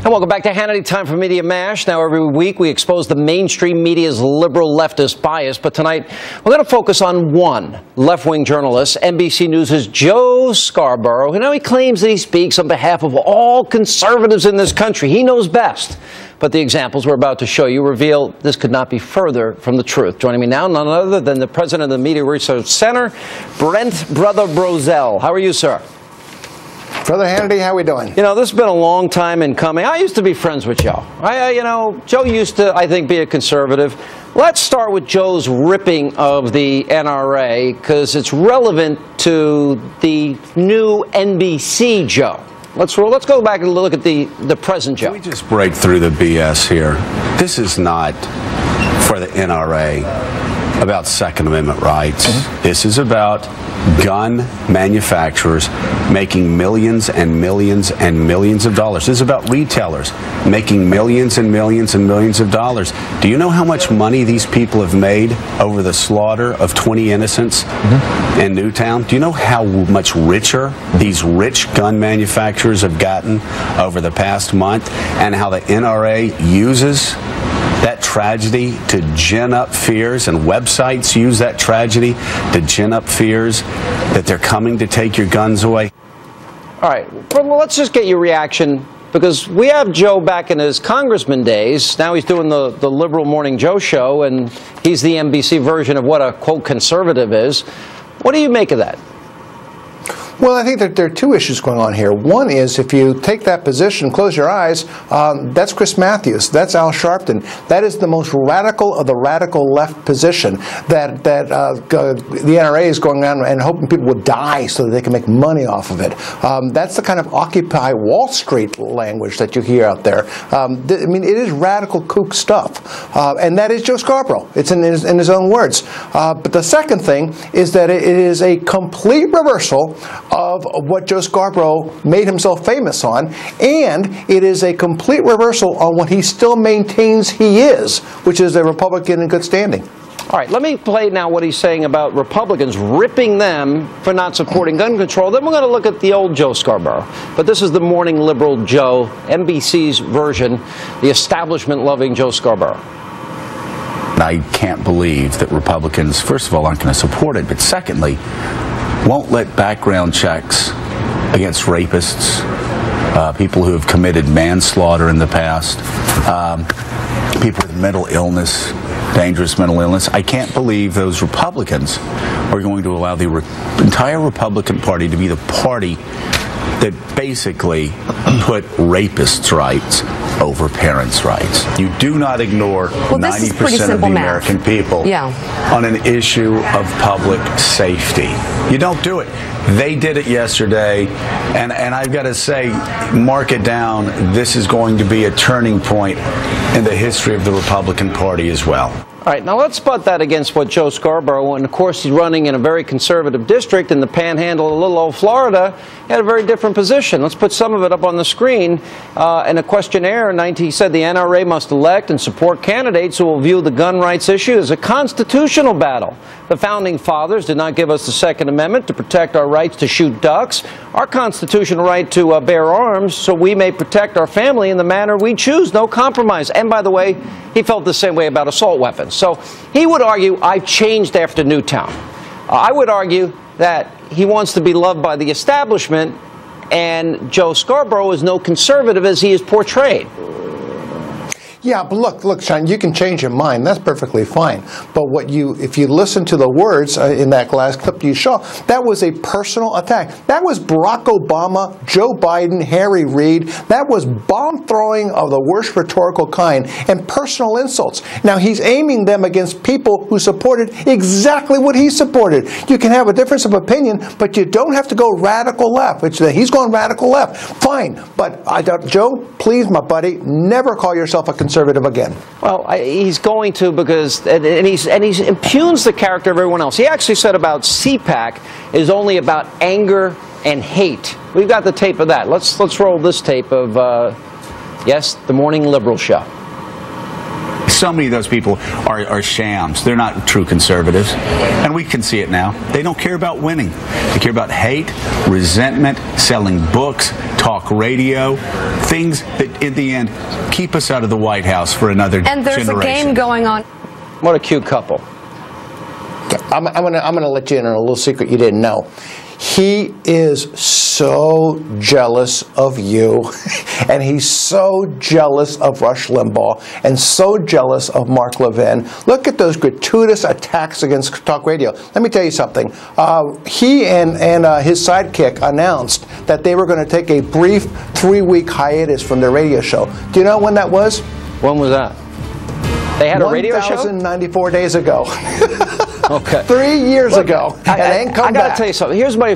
And welcome back to Hannity. Time for Media Mash. Now, every week we expose the mainstream media's liberal leftist bias, but tonight we're going to focus on one left-wing journalist, NBC News' Joe Scarborough. He claims that he speaks on behalf of all conservatives in this country. He knows best. But the examples we're about to show you reveal this could not be further from the truth. Joining me now, none other than the president of the Media Research Center, Brent Bozell. How are you, sir? Brother Hannity, how we doing? You know, this has been a long time in coming. I used to be friends with Joe. Joe used to, I think, be a conservative. Let's start with Joe's ripping of the NRA, because it's relevant to the new NBC Joe. Let's go back and look at the present Joe. Can we just break through the BS here? This is not for the NRA about Second Amendment rights. This is about gun manufacturers making millions and millions and millions of dollars. This is about retailers making millions and millions and millions of dollars. Do you know how much money these people have made over the slaughter of 20 innocents in Newtown? Do you know how much richer these rich gun manufacturers have gotten over the past month, and how the NRA uses that tragedy to gin up fears, and websites use that tragedy to gin up fears that they're coming to take your guns away? All right, well, let's just get your reaction, because we have Joe back in his congressman days. Now he's doing the liberal Morning Joe show, and he's the NBC version of what a, quote, conservative is. What do you make of that? Well, I think that there are two issues going on here. One is, if you take that position, close your eyes, that's Chris Matthews, that's Al Sharpton. That is the most radical of the radical left position that the NRA is going on and hoping people will die so that they can make money off of it. That's the kind of Occupy Wall Street language that you hear out there. I mean, it is radical kook stuff. And that is Joe Scarborough. It's in his own words. But the second thing is that it is a complete reversal of what Joe Scarborough made himself famous on, and it is a complete reversal on what he still maintains he is, which is a Republican in good standing. All right, let me play now what he's saying about Republicans ripping them for not supporting gun control. Then we're going to look at the old Joe Scarborough. But this is the morning liberal Joe, NBC's version, the establishment-loving Joe Scarborough. I can't believe that Republicans, first of all, aren't going to support it, but secondly, won't let background checks against rapists, people who have committed manslaughter in the past, people with mental illness, dangerous mental illness. I can't believe those Republicans are going to allow the entire Republican Party to be the party that basically put rapists' rights over parents' rights. You do not ignore 90% of the American people on an issue of public safety. You don't do it. They did it yesterday, and I've got to say, mark it down, this is going to be a turning point in the history of the Republican Party as well. All right, now let's put that against what Joe Scarborough, and of course he's running in a very conservative district in the panhandle of little old Florida, he had a very different position. Let's put some of it up on the screen. In a questionnaire, he said the NRA must elect and support candidates who will view the gun rights issue as a constitutional battle. The Founding Fathers did not give us the Second Amendment to protect our rights to shoot ducks, our constitutional right to bear arms, so we may protect our family in the manner we choose, no compromise. And by the way, he felt the same way about assault weapons. So he would argue, I've changed after Newtown. I would argue that he wants to be loved by the establishment, and Joe Scarborough is no conservative as he is portrayed. Yeah, but look, Sean, you can change your mind. That's perfectly fine. But if you listen to the words in that last clip you saw, that was a personal attack. That was Barack Obama, Joe Biden, Harry Reid. That was bomb throwing of the worst rhetorical kind and personal insults. Now, he's aiming them against people who supported exactly what he supported. You can have a difference of opinion, but you don't have to go radical left. He's going radical left. Fine. But Joe, please, my buddy, never call yourself a conservative again. Well, he's going to, because and he impugns the character of everyone else. He actually said about CPAC is only about anger and hate. We've got the tape of that. Let's roll this tape of yes, the Morning Liberal Show. So many of those people are shams. They're not true conservatives. And we can see it now. They don't care about winning. They care about hate, resentment, selling books, talk radio, things that, in the end, keep us out of the White House for another generation. And there's a game going on. What a cute couple. I'm gonna let you in on a little secret you didn't know. He is so jealous of you, and he's so jealous of Rush Limbaugh, and so jealous of Mark Levin. Look at those gratuitous attacks against talk radio. Let me tell you something. He and his sidekick announced that they were going to take a brief 3-week hiatus from their radio show. Do you know when that was? When was that? They had a radio show? 1,094 days ago. Okay. 3 years ago. And ain't come I got to back. tell you something. Here's my